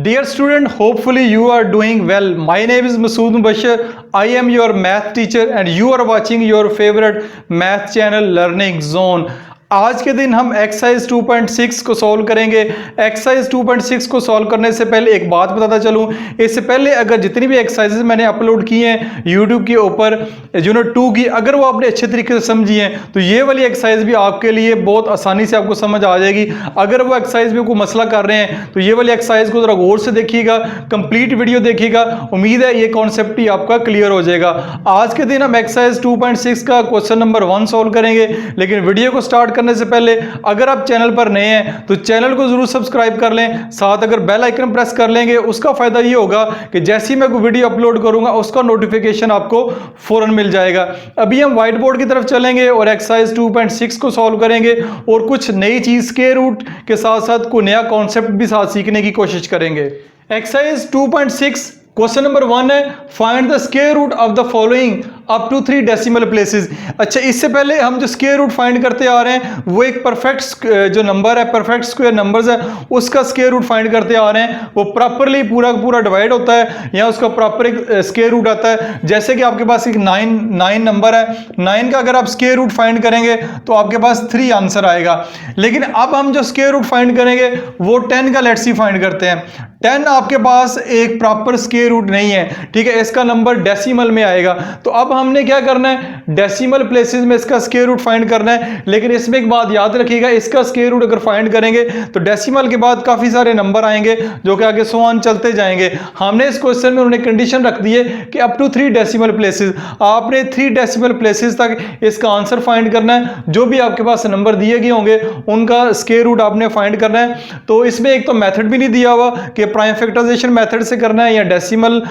Dear student, hopefully you are doing well. My name is Masood Mubashir. I am your math teacher and you are watching your favorite math channel Learning Zone. आज के दिन हम exercise 2.6 को solve करेंगे। Exercise 2.6 को solve करने से पहले एक बात बताता चलूं, इससे पहले अगर जितनी भी एक्सरसाइजेज मैंने अपलोड की हैं यूट्यूब के ऊपर यूनिट 2 की, अगर वो आपने अच्छे तरीके से समझी हैं तो ये वाली एक्सरसाइज भी आपके लिए बहुत आसानी से आपको समझ आ जाएगी। अगर वो एक्सरसाइज में कोई मसला कर रहे हैं तो ये वाली एक्सरसाइज को जरा गौर से देखिएगा, कंप्लीट वीडियो देखिएगा। उम्मीद है ये कॉन्सेप्ट ही आपका क्लियर हो जाएगा। आज के दिन हम एक्सरसाइज 2.6 का क्वेश्चन नंबर 1 सॉल्व करेंगे, लेकिन वीडियो को स्टार्ट करने से पहले अगर आप चैनल पर नए हैं तो चैनल को जरूर सब्सक्राइब कर लें, साथ अगर बेल आइकन प्रेस कर लेंगे उसका फायदा ये होगा कि जैसे ही मैं कोई वीडियो अपलोड करूंगा उसका नोटिफिकेशन आपको फौरन मिल जाएगा। अभी हम व्हाइट बोर्ड की तरफ चलेंगे और एक्सरसाइज 2.6 को सॉल्व करेंगे और कुछ नई चीज स्क्वायर रूट के साथ साथ कोई नया कॉन्सेप्ट भी साथ सीखने की कोशिश करेंगे। एक्सरसाइज 2.6 क्वेश्चन नंबर 1 है, find the square root of the following up to 3 decimal places. अच्छा, इससे पहले हम जो स्क्वायर रूट फाइंड करते आ रहे हैं वो एक परफेक्ट जो नंबर है, परफेक्ट स्क्वायर नंबर्स है, उसका स्क्वायर रूट फाइंड करते आ रहे हैं। वो प्रॉपरली पूरा पूरा डिवाइड होता है या उसका प्रॉपर एक स्क्वायर रूट आता है। जैसे कि आपके पास एक 9 नंबर है, 9 का अगर आप स्क्वायर रूट फाइंड करेंगे तो आपके पास 3 आंसर आएगा। लेकिन अब हम जो स्क्वायर रूट फाइंड करेंगे वो 10 का लेट्स सी फाइंड करते हैं। 10 आपके पास एक प्रॉपर स्क्वायर रूट नहीं है, ठीक है, इसका नंबर डेसिमल में आएगा। तो अब हमने क्या करना है, डेसिमल प्लेसेस में इसका स्क्वायर रूट फाइंड करना है। लेकिन इसमें एक बात याद रखिएगा, इसका स्क्वायर रूट अगर फाइंड करेंगे तो डेसिमल के बाद काफी सारे नंबर आएंगे जो कि आगे सो ऑन चलते जाएंगे। हमने इस क्वेश्चन में उन्होंने कंडीशन रख दी है कि अप टू 3 डेसिमल प्लेसेस, आपने 3 डेसिमल प्लेसेस तक इसका आंसर फाइंड करना है। जो भी आपके पास नंबर दिए गए होंगे उनका स्क्वायर रूट आपने फाइंड करना है। तो इसमें एक तो मेथड भी नहीं दिया हुआ कि प्राइम फैक्टराइजेशन मेथड से करना है या डेसिमल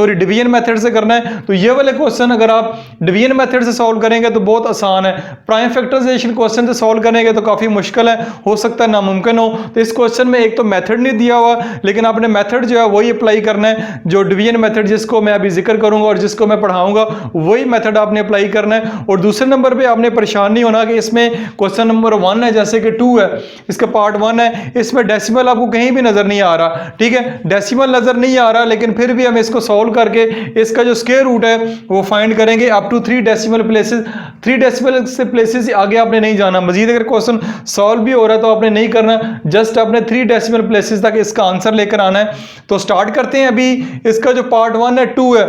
डिवीजन मेथड से करना है। तो ये वाले क्वेश्चन अगर आप डिवीजन मेथड से सॉल्व करेंगे तो बहुत आसान है, प्राइम फैक्टराइजेशन क्वेश्चन से सॉल्व करेंगे तो काफी मुश्किल है, हो सकता है नामुमकिन हो। तो इस क्वेश्चन में एक तो मेथड नहीं दिया हुआ, लेकिन आपने मेथड जो है वही अप्लाई करना है, जो डिवीजन मेथड जिसको मैं अभी जिक्र करूंगा और जिसको मैं पढ़ाऊंगा वही मेथड आपने अप्लाई करना है। और दूसरे नंबर पे आपने परेशान नहीं होना कि इसमें क्वेश्चन नंबर 1 है जैसे कि 2 है, इसका पार्ट 1 है, इसमें डेसिमल आपको कहीं भी नजर नहीं आ रहा, ठीक है, डेसिमल नजर नहीं आ रहा, लेकिन फिर भी हम इसको सॉल्व करके इसका जो स्क्वायर रूट है वो फाइंड करेंगे up to 3 decimal places. 3 decimal से प्लेसेस से आगे आपने नहीं जाना। मजीद अगर क्वेश्चन सॉल्व भी हो रहा है तो आपने नहीं करना, जस्ट आपने 3 डेसिमल प्लेसेस तक इसका आंसर लेकर आना है। तो स्टार्ट करते हैं। अभी इसका जो पार्ट 1 है 2 है,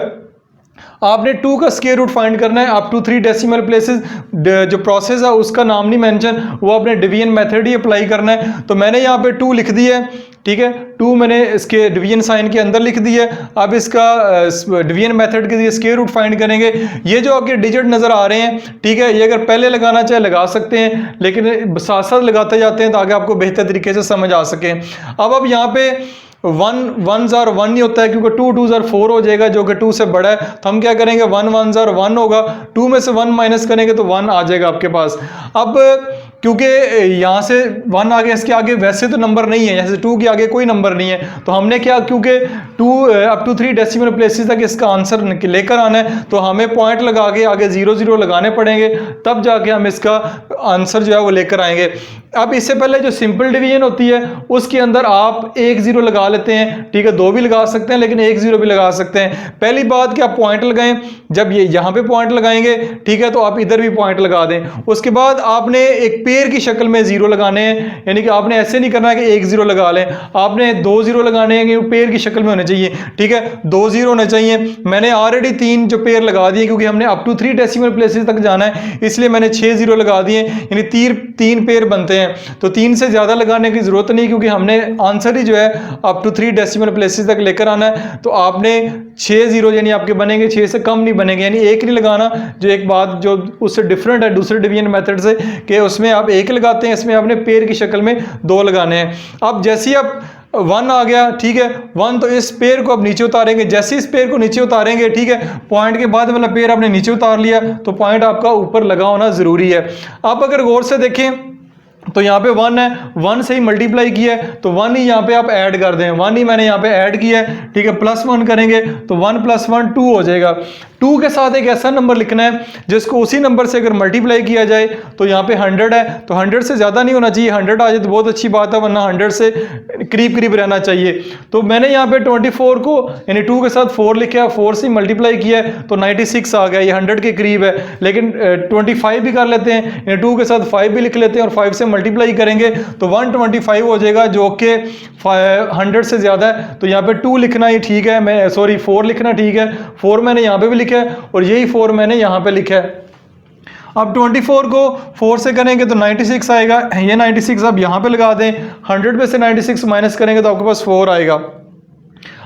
आपने 2 का स्क्वायर रूट फाइंड करना है अप टू 3 डेसिमल प्लेसेस। जो प्रोसेस है उसका नाम नहीं मेंशन, वो आपने डिवीजन मेथड ही अप्लाई करना है। तो मैंने यहाँ पे 2 लिख दिया है, ठीक है, 2 मैंने इसके डिवीजन साइन के अंदर लिख दिया है। अब इसका डिवीजन मेथड के लिए स्क्वायर रूट फाइंड करेंगे। ये जो आपके डिजिट नजर आ रहे हैं, ठीक है, ये अगर पहले लगाना चाहे लगा सकते हैं, लेकिन साथ साथ लगाते जाते हैं ताकि आपको बेहतर तरीके से समझ आ सके। अब यहाँ पे 1 जार 1 नहीं होता है क्योंकि 2 जार 4 हो जाएगा जो कि 2 से बड़ा है। तो हम क्या करेंगे, 1 जार 1 होगा, 2 में से 1 माइनस करेंगे तो 1 आ जाएगा आपके पास। अब क्योंकि यहाँ से 1 आगे, इसके आगे वैसे तो नंबर नहीं है, जैसे 2 के आगे कोई नंबर नहीं है, तो हमने क्या, क्योंकि 2 अप टू 3 डेसिमल प्लेसेस तक इसका आंसर लेकर आना है तो हमें पॉइंट लगा के आगे 0 0 लगाने पड़ेंगे, तब जाके हम इसका आंसर जो है वो लेकर आएंगे। अब इससे पहले जो सिंपल डिवीजन होती है उसके अंदर आप 1 0 लगा लेते हैं, ठीक है, 2 भी लगा सकते हैं लेकिन 1 0 भी लगा सकते हैं। पहली बात कि आप पॉइंट लगाएं, जब ये यहाँ पे पॉइंट लगाएंगे, ठीक है, तो आप इधर भी पॉइंट लगा दें। उसके बाद आपने एक पेयर की शक्ल में 0 लगाने हैं, यानी कि आपने ऐसे नहीं करना है कि 1 0 लगा लें, आपने 2 0 लगाने हैं कि पेयर की शक्ल में होने चाहिए, ठीक है, 2 0 होने चाहिए। मैंने ऑलरेडी 3 जो पेयर लगा दिए क्योंकि हमने अप टू 3 डेसिमल प्लेसेस तक जाना है, इसलिए मैंने 6 0 लगा दिए, यानी 3 पेयर बनते हैं। तो 3 से ज्यादा लगाने की जरूरत नहीं क्योंकि हमने आंसर ही जो है अप टू 3 डेसिमल प्लेसेस तक लेकर आना है। तो आपने 6 0 यानी आपके बनेंगे, 6 से कम नहीं बनेंगे, यानी 1 नहीं लगाना। जो एक बात जो उससे डिफरेंट है दूसरे डिवीजन मेथड से कि उसमें आप 1 लगाते हैं, इसमें आपने पेयर की शक्ल में 2 लगाने हैं। अब जैसे ही आप 1 आ गया, ठीक है, 1, तो इस पेयर को आप नीचे उतारेंगे। जैसे इस पेयर को नीचे उतारेंगे, ठीक है, पॉइंट के बाद वाला पेयर आपने नीचे उतार लिया तो पॉइंट आपका ऊपर लगा होना जरूरी है। आप अगर गौर से देखें तो यहाँ पे 1 है, 1 से ही मल्टीप्लाई किया है तो 1 ही यहाँ पे आप ऐड कर दें, 1 ही मैंने यहाँ पे ऐड किया है, ठीक है। +1 करेंगे तो 1 + 1 2 हो जाएगा। 2 के साथ एक ऐसा नंबर लिखना है जिसको उसी नंबर से अगर मल्टीप्लाई किया जाए तो यहाँ पे 100 है, तो 100 से ज़्यादा नहीं होना चाहिए, 100 आ जाए तो बहुत अच्छी बात है, वरना 100 से करीब करीब रहना चाहिए। तो मैंने यहाँ पे 24 को यानी 2 के साथ 4 लिखा है, 4 से मल्टीप्लाई किया है तो 96 आ गया, ये 100 के करीब है। लेकिन 25 भी कर लेते हैं, यानी 2 के साथ 5 भी लिख लेते हैं और 5 से मल्टीप्लाई करेंगे तो 125 हो जाएगा, जो कि 100 से ज़्यादा है। तो यहाँ पे 2 लिखना ही ठीक है, मैं सॉरी 4 लिखना ठीक है, 4 मैंने यहाँ पे भी लिखा है और यही 4 मैंने यहाँ पे लिखा है। अब 24 को 4 से करेंगे तो 96 आएगा, ये 96 अब यहाँ पे लगा दें, 100 में से 96 माइनस करेंगे तो आपके पास 4 आएगा।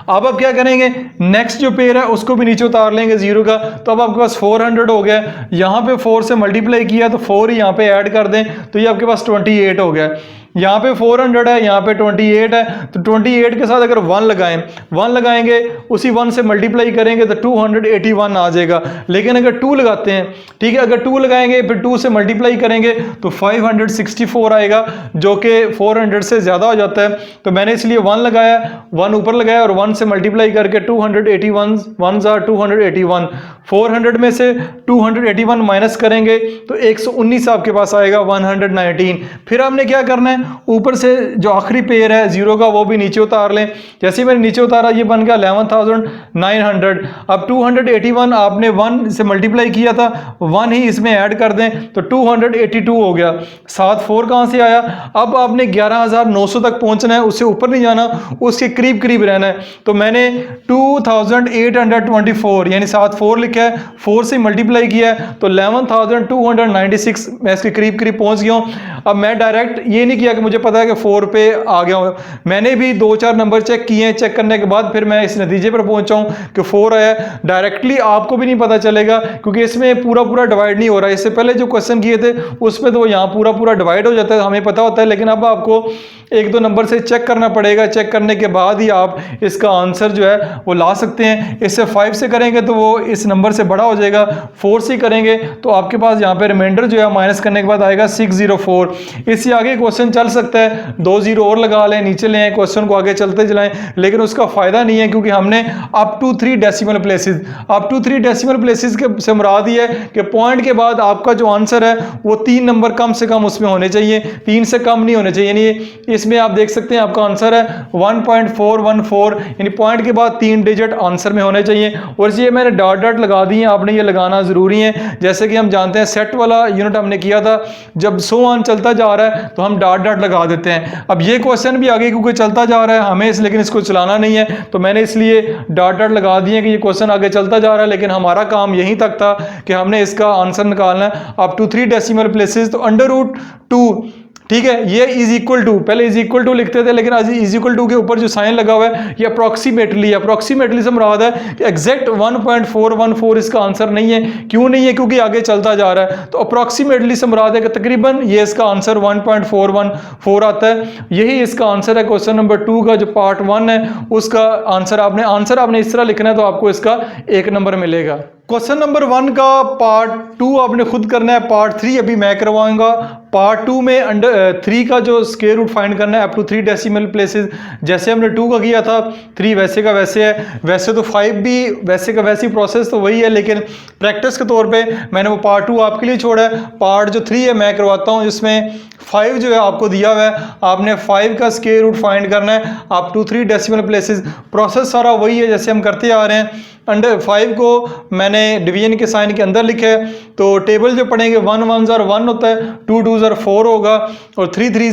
अब आप क्या करेंगे, नेक्स्ट जो पेयर है उसको भी नीचे उतार लेंगे 0 का, तो अब आपके पास 400 हो गया। यहाँ पे 4 से मल्टीप्लाई किया तो 4 ही यहाँ पे ऐड कर दें तो ये आपके पास 28 हो गया। यहाँ पे 400 है, यहाँ पे 28 है, तो 28 के साथ अगर 1 लगाएं, 1 लगाएंगे उसी 1 से मल्टीप्लाई करेंगे तो 281 आ जाएगा। लेकिन अगर 2 लगाते हैं, ठीक है, अगर 2 लगाएंगे फिर 2 से मल्टीप्लाई करेंगे तो 564 आएगा, जो कि 400 से ज़्यादा हो जाता है। तो मैंने इसलिए 1 लगाया, 1 ऊपर लगाया और 1 से मल्टीप्लाई करके 281 1 are 281, 400 में से 281 माइनस करेंगे तो 119 आपके पास आएगा, 119। फिर आपने क्या करना है, ऊपर से जो आखिरी पेयर है 0 का वो भी नीचे उतार लें। जैसे ही मैंने नीचे उतारा ये बन गया 11,900। अब 281 आपने 1 से मल्टीप्लाई किया था, 1 ही इसमें ऐड कर दें तो 282 हो गया। साथ 4 कहाँ से आया, अब आपने 11,900 तक पहुंचना है, उससे ऊपर नहीं जाना, उसके करीब करीब रहना है। तो मैंने 2824 यानी साथ 4 लिखा है, 4 से मल्टीप्लाई किया है तो 11,296 मैं इसके करीब करीब पहुंच गया हूं। अब मैं डायरेक्ट ये नहीं किया कि मुझे पता है कि 4 पे आ गया हूं, मैंने भी 2-4 नंबर चेक किए, चेक करने के बाद फिर मैं इस नतीजे पर पहुंचा हूं कि 4 आया। डायरेक्टली आपको भी नहीं पता चलेगा क्योंकि इसमें पूरा डिवाइड नहीं हो रहा है। इससे पहले जो क्वेश्चन किए थे उसमें तो यहाँ पूरा डिवाइड हो जाता है, हमें पता होता है, लेकिन अब आपको 1-2 नंबर से चेक करना पड़ेगा, चेक करने के बाद ही आप इसका आंसर जो है वो ला सकते हैं। इससे 5 से करेंगे तो वो इस नंबर से बड़ा हो जाएगा, 4 से करेंगे तो आपके पास यहाँ पे रिमाइंडर जो है माइनस करने के बाद आएगा 604। इससे आगे क्वेश्चन चल सकता है, 2 0 और लगा लें, नीचे ले आए, क्वेश्चन को आगे चलते चलाएं, लेकिन उसका फायदा नहीं है क्योंकि हमने up to 3 decimal places, up to 3 decimal places के से मुराद ये है कि पॉइंट के बाद आपका जो आंसर है वो 3 नंबर कम से कम उसमें होने चाहिए, 3 से कम नहीं होने चाहिए। यानी इसमें आप देख सकते हैं आपका आंसर है 1.414, यानी पॉइंट के बाद 3 डिजिट आंसर में होने चाहिए। और ये मैंने डॉट लगा दिए, आपने ये लगाना ज़रूरी है। जैसे कि हम जानते हैं सेट वाला यूनिट हमने किया था, जब 100 ऑन चलता जा रहा है तो हम डॉट लगा देते हैं। अब ये क्वेश्चन भी आगे क्योंकि चलता जा रहा है हमें लेकिन इसको चलाना नहीं है तो मैंने इसलिए डॉट लगा दिए कि ये क्वेश्चन आगे चलता जा रहा है, लेकिन हमारा काम यहीं तक था कि हमने इसका आंसर निकालना है अप टू 3 डेसिमल प्लेसेस। तो √2, ठीक है, ये इज इक्वल टू, पहले इज इक्वल टू लिखते थे लेकिन आज इज इक्वल टू के ऊपर जो साइन लगा हुआ है ये अप्रोक्सीमेटली से मुराद है कि एग्जैक्ट 1.414 इसका आंसर नहीं है। क्यों नहीं है, क्योंकि आगे चलता जा रहा है। तो अप्रोक्सीमेटली से मुराद है कि तकरीबन ये इसका आंसर 1.414 आता है। यही इसका आंसर है क्वेश्चन नंबर 2 का, जो पार्ट 1 है उसका आंसर आपने इस तरह लिखना है तो आपको इसका 1 नंबर मिलेगा। क्वेश्चन नंबर 1 का पार्ट 2 आपने खुद करना है, पार्ट 3 अभी मैं करवाऊंगा। पार्ट 2 में 3 का जो स्क्वायर रूट फाइंड करना है अप टू 3 डेसिमल प्लेसेस, जैसे हमने 2 का किया था 3 वैसे का वैसे है। वैसे तो 5 भी वैसे का वैसी प्रोसेस तो वही है, लेकिन प्रैक्टिस के तौर पे मैंने वो पार्ट 2 आपके लिए छोड़ा है। पार्ट जो 3 है मैं करवाता हूँ, जिसमें 5 जो है आपको दिया हुआ है, आपने 5 का स्क्वायर रूट फाइंड करना है up to 3 decimal places. Process सारा वही है जैसे हम करते आ रहे हैं। अंडर 5 को मैंने डिवीजन के साइन के अंदर लिखा है, तो टेबल जो पढ़ेंगे 1 1 1 होता है, 2 2 4 होगा और 3 3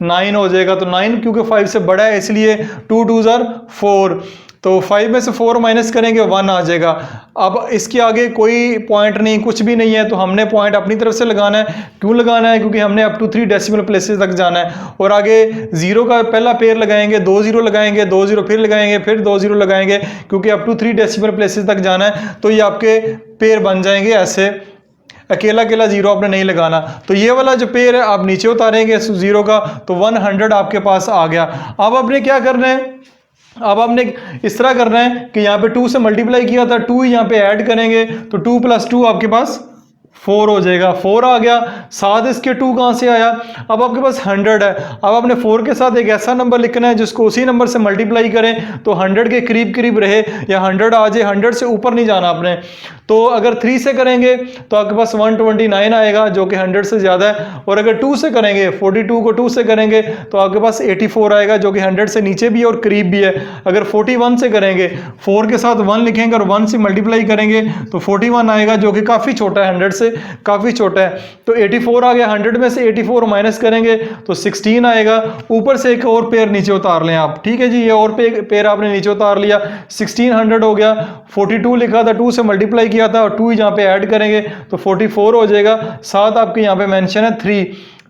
9 हो जाएगा। तो 9 क्योंकि 5 से बड़ा है इसलिए 2 2 4, तो 5 में से 4 माइनस करेंगे 1 आ जाएगा। अब इसके आगे कोई पॉइंट नहीं, कुछ भी नहीं है, तो हमने पॉइंट अपनी तरफ से लगाना है। क्यों लगाना है, क्योंकि हमने अप टू 3 डेसिमल प्लेसेस तक जाना है। और आगे 0 का पहला पेयर लगाएंगे, 2 0 लगाएंगे, 2 0 फिर लगाएंगे, फिर 2 0 लगाएंगे, क्योंकि अप टू 3 डेसिमल प्लेसेस तक जाना है। तो ये आपके पेयर बन जाएंगे ऐसे, अकेला 0 आपने नहीं लगाना। तो ये वाला जो पेयर है आप नीचे उतारेंगे 0 का, तो 100 आपके पास आ गया। अब आपने क्या करना है, अब आपने इस तरह करना है कि यहाँ पे 2 से मल्टीप्लाई किया था, 2 यहाँ पे ऐड करेंगे तो 2 + 2 आपके पास 4 हो जाएगा, 4 आ गया। साथ इसके 2 कहाँ से आया, अब आपके पास 100 है। अब आपने 4 के साथ एक ऐसा नंबर लिखना है जिसको उसी नंबर से मल्टीप्लाई करें तो 100 के करीब करीब रहे या 100 आ जाए, 100 से ऊपर नहीं जाना आपने। तो अगर 3 से करेंगे तो आपके पास 129 आएगा जो कि 100 से ज़्यादा है, और अगर 2 से करेंगे, 42 को 2 से करेंगे तो आपके पास 84 आएगा जो कि 100 से नीचे भी है और करीब भी है। अगर 41 से करेंगे, 4 के साथ 1 लिखेंगे और 1 से मल्टीप्लाई करेंगे तो 41 आएगा जो कि काफ़ी छोटा है, 100 से काफ़ी छोटा है। तो 84 आ गया, 100 में से 84 माइनस करेंगे तो 16 आएगा। ऊपर से एक और पेयर नीचे उतार लें आप, ठीक है जी, ये और पेयर आपने नीचे उतार लिया, 1600 हो गया। 42 लिखा था, 2 से मल्टीप्लाई किया था और 2 यहाँ पे ऐड करेंगे तो 44 हो जाएगा। साथ आपके यहाँ पे मेंशन है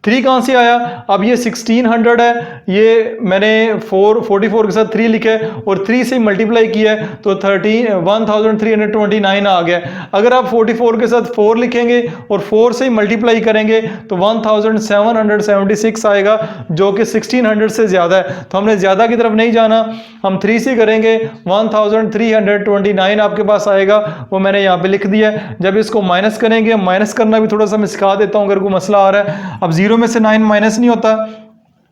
3 कहाँ से आया, अब ये 1600 है, ये मैंने 44 के साथ 3 लिखा है और 3 से मल्टीप्लाई किया है तो 1329 आ गया। अगर आप 44 के साथ 4 लिखेंगे और 4 से मल्टीप्लाई करेंगे तो 1776 आएगा जो कि 1600 से ज़्यादा है। तो हमने ज़्यादा की तरफ नहीं जाना, हम 3 से करेंगे, 1329 आपके पास आएगा, वो मैंने यहाँ पे लिख दिया है। जब इसको माइनस करेंगे, माइनस करना भी थोड़ा सा मैं सिखा देता हूँ अगर कोई मसला आ रहा है। अब 0 में से 9 माइनस नहीं होता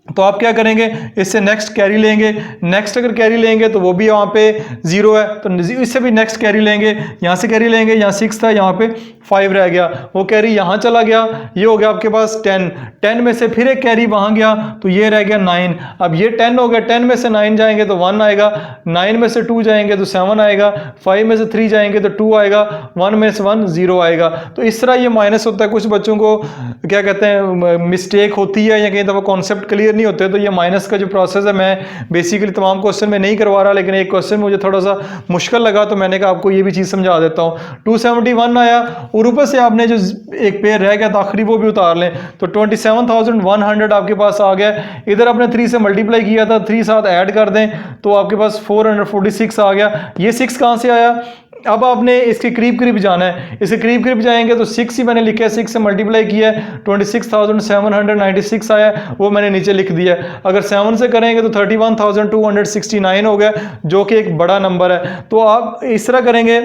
तो आप क्या करेंगे, इससे नेक्स्ट कैरी लेंगे, नेक्स्ट अगर कैरी लेंगे तो वो भी यहाँ पे 0 है तो इससे भी नेक्स्ट कैरी लेंगे, यहाँ से कैरी लेंगे, यहाँ 6 था, यहाँ पे 5 रह गया, वो कैरी यहाँ चला गया, ये हो गया आपके पास 10 में से फिर एक कैरी वहाँ गया तो ये रह गया 9। अब ये 10 हो गया, 10 में से 9 जाएंगे तो 1 आएगा, 9 में से 2 जाएंगे तो 7 आएगा, 5 में से 3 जाएंगे तो 2 आएगा, 1 में से 1 0 आएगा। तो इस तरह ये माइनस होता है। कुछ बच्चों को क्या कहते हैं मिस्टेक होती है या कहीं दफ़ा कॉन्सेप्ट क्लियर नहीं होते, तो ये माइनस का जो प्रोसेस है मैं बेसिकली तमाम क्वेश्चन में नहीं करवा रहा, लेकिन एक क्वेश्चन मुझे थोड़ा सा मुश्किल लगा तो मैंने कहा आपको ये भी चीज़ समझा देता हूँ। 271 आया और ऊपर से आपने जो एक पेयर रह गया था आखिरी वो भी उतार लें तो 27,100 आपके पास आ गया। इधर आपने 3 से मल्टीप्लाई किया था, 3 साथ ऐड कर दें तो आपके पास 446 आ गया। ये 6 कहाँ से आया, अब आपने इसके करीब जाना है, इसके करीब जाएंगे तो 6 ही मैंने लिखा है, 6 से मल्टीप्लाई किया है 26,796 आया, वो मैंने नीचे लिख दिया है। अगर 7 से करेंगे तो 31,269 हो गया जो कि एक बड़ा नंबर है। तो आप इस तरह करेंगे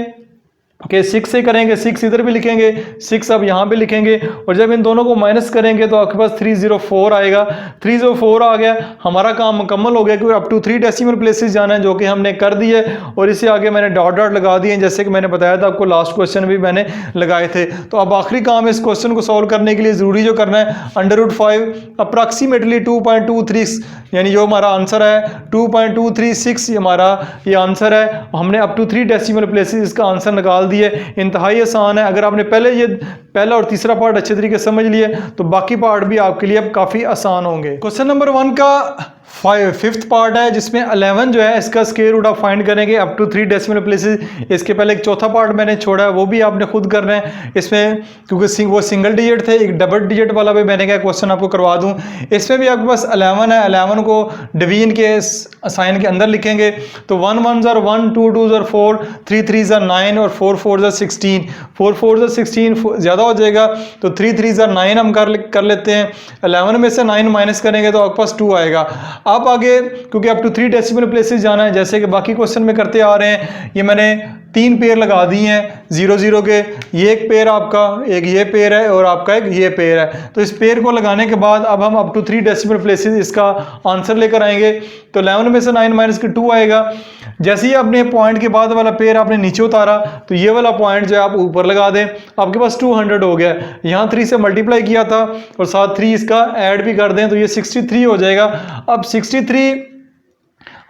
कि 6 से करेंगे, 6 इधर भी लिखेंगे, 6 अब यहाँ पे लिखेंगे और जब इन दोनों को माइनस करेंगे तो आपके पास 304 आएगा। 304 आ गया, हमारा काम मुकम्मल हो गया क्योंकि अप टू 3 डेसिमल प्लेसेस जाना है जो कि हमने कर दिए और इससे आगे मैंने डॉट लगा दिए जैसे कि मैंने बताया था आपको, लास्ट क्वेश्चन भी मैंने लगाए थे। तो अब आखिरी काम इस क्वेश्चन को सॉल्व करने के लिए ज़रूरी जो करना है √5 अप्रॉक्सीमेटली 2.23 यानी जो हमारा आंसर है 2.236 हमारा ये आंसर है। हमने अप टू 3 डेसिमल प्लेसेस इसका आंसर निकाल दिए। इंतहाई आसान है, अगर आपने पहले ये पहला और तीसरा पार्ट अच्छे तरीके से समझ लिए तो बाकी पार्ट भी आपके लिए अब काफ़ी आसान होंगे। क्वेश्चन नंबर 1 का 5th पार्ट है जिसमें 11 जो है इसका स्क्वायर रूट आप फाइंड करेंगे अप टू 3 डेसिमल प्लेसेस। इसके पहले एक चौथा पार्ट मैंने छोड़ा है वो भी आपने खुद करना है इसमें, क्योंकि वो सिंगल डिजिट थे। एक डबल डिजिट वाला भी मैंने क्या क्वेश्चन आपको करवा दूं। इसमें भी आपके पास 11 है, 11 को डिवीजन के साइन के अंदर लिखेंगे तो 1 1s are 1, 2 2s are 4, 3 3s are 9 और 4 4s are 16। 4 4s are 16 ज़्यादा हो जाएगा तो 3 3s are 9 हम कर लेते हैं। 11 में से 9 माइनस करेंगे तो आपके पास 2 आएगा। आप आगे क्योंकि अप टू 3 डेसिमल प्लेसेस जाना है जैसे कि बाकी क्वेश्चन में करते आ रहे हैं, ये मैंने 3 पेयर लगा दिए हैं 0 0 के। ये एक पेयर आपका, एक ये पेयर है और आपका एक ये पेयर है। तो इस पेयर को लगाने के बाद अब हम अप टू 3 डेसिमल प्लेसेस इसका आंसर लेकर आएंगे तो 11 में से 9 माइनस के 2 आएगा। जैसे ही आपने पॉइंट के बाद वाला पेयर आपने नीचे उतारा तो ये वाला पॉइंट जो है आप ऊपर लगा दें, आपके पास 200 हो गया। यहाँ 3 से मल्टीप्लाई किया था और साथ 3 इसका ऐड भी कर दें तो ये 63 हो जाएगा। अब 63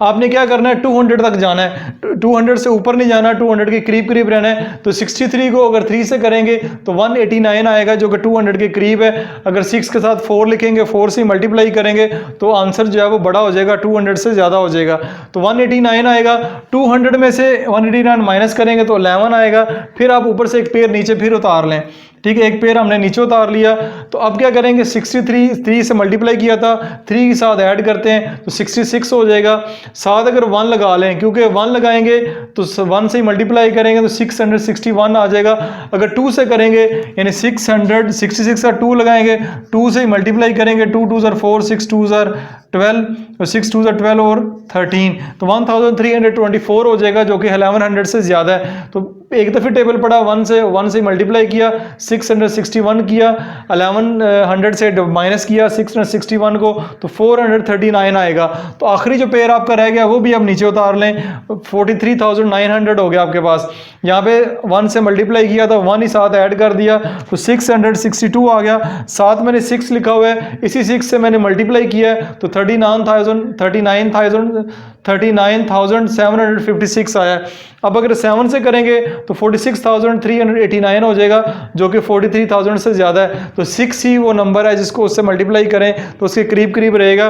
आपने क्या करना है 200 तक जाना है, 200 से ऊपर नहीं जाना, 200 के करीब रहना है। तो 63 को अगर 3 से करेंगे तो 189 आएगा जो कि 200 के करीब है। अगर 6 के साथ 4 लिखेंगे, 4 से मल्टीप्लाई करेंगे तो आंसर जो है वो बड़ा हो जाएगा, 200 से ज़्यादा हो जाएगा। तो 189 आएगा। 200 में से 189 माइनस करेंगे तो 11 आएगा। फिर आप ऊपर से एक पेयर नीचे फिर उतार लें, ठीक है, एक पेयर हमने नीचे उतार लिया। तो अब क्या करेंगे 63 3 से मल्टीप्लाई किया था, 3 के साथ ऐड करते हैं तो 66 हो जाएगा। साथ अगर 1 लगा लें क्योंकि 1 लगाएंगे तो 1 से ही मल्टीप्लाई करेंगे तो 661 आ जाएगा। अगर 2 से करेंगे यानी 666 का 2 लगाएंगे, 2 से ही मल्टीप्लाई करेंगे, 2 2s are 4, 6 2s are 12, 6 2 12 और 13, तो 1324 हो जाएगा, जो कि 1100 से ज़्यादा है। तो एक दफ़े टेबल पढ़ा, 1 से मल्टीप्लाई किया, 661 किया, 1100 से माइनस किया 661 को, तो 439 आएगा। तो आखिरी जो पेयर आपका रह गया वो भी आप नीचे उतार लें, 43,900 हो गया आपके पास। यहाँ पे 1 से मल्टीप्लाई किया था, 1 ही साथ ऐड कर दिया, तो 662 आ गया। साथ मैंने 6 लिखा हुआ है, इसी 6 से मैंने मल्टीप्लाई किया है, तो 39,756 आया। अब अगर 7 से करेंगे तो 46,389 हो जाएगा, जो कि 43,000 से ज़्यादा है। तो 6 ही वो नंबर है जिसको उससे मल्टीप्लाई करें तो उसके करीब करीब रहेगा।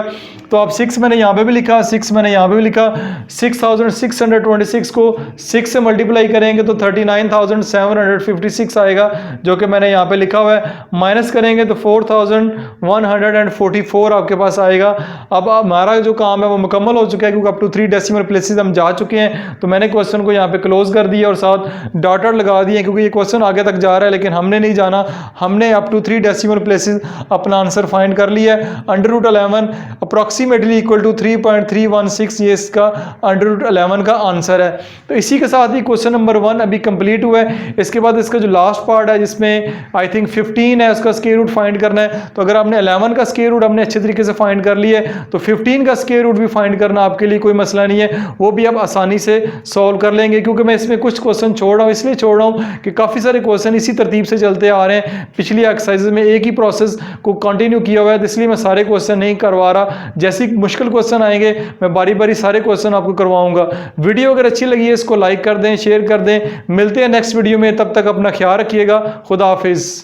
तो अब 6 मैंने यहाँ पे भी लिखा, 6 मैंने यहाँ पे भी लिखा, 6,626 को 6 से मल्टीप्लाई करेंगे तो 39,756 आएगा, जो कि मैंने यहाँ पे लिखा हुआ है। माइनस करेंगे तो 4,144 आपके पास आएगा। अब हमारा जो काम है वो मुकम्मल हो चुका है, क्योंकि अप टू 3 डेसिमल प्लेसेस हम जा चुके हैं। तो मैंमैंने क्वेश्चन को यहाँ पे क्लोज कर दिया और साथ डॉटर लगा दिए, क्योंकि ये क्वेश्चन आगे तक जा रहा है, लेकिन हमने नहीं जाना। हमने अप टू 3 डेसिमल प्लेसेस अपना आंसर फाइंड कर लिया है। √11 अप्रॉक्सीमेटली इक्वल टू 3.316, ये इसका √11 का आंसर है। तो इसी के साथ ही क्वेश्चन नंबर 1 अभी कंप्लीट हुआ है। इसके बाद इसका जो लास्ट पार्ट है, जिसमें आई थिंक 15 है, उसका स्क्वायर रूट फाइंड करना है। तो अगर आपने 11 का स्क्वायर रूट हमने अच्छे तरीके से फाइंड कर लिया है, तो 15 का स्क्वायर रूट भी फाइंड करना आपके लिए कोई मसला नहीं है, वो भी आप आसानी से सॉल्व कर लेंगे। क्योंकि मैं इसमें कुछ क्वेश्चन छोड़ रहा हूँ, इसलिए छोड़ रहा हूँ कि काफ़ी सारे क्वेश्चन इसी तरतीब से चलते आ रहे हैं। पिछली एक्सरसाइज में एक ही प्रोसेस को कंटिन्यू किया हुआ है, तो इसलिए मैं सारे क्वेश्चन नहीं करवा रहा। जैसे मुश्किल क्वेश्चन आएंगे मैं बारी बारी सारे क्वेश्चन आपको करवाऊंगा। वीडियो अगर अच्छी लगी है इसको लाइक कर दें, शेयर कर दें। मिलते हैं नेक्स्ट वीडियो में, तब तक अपना ख्याल रखिएगा। खुदा हाफिज।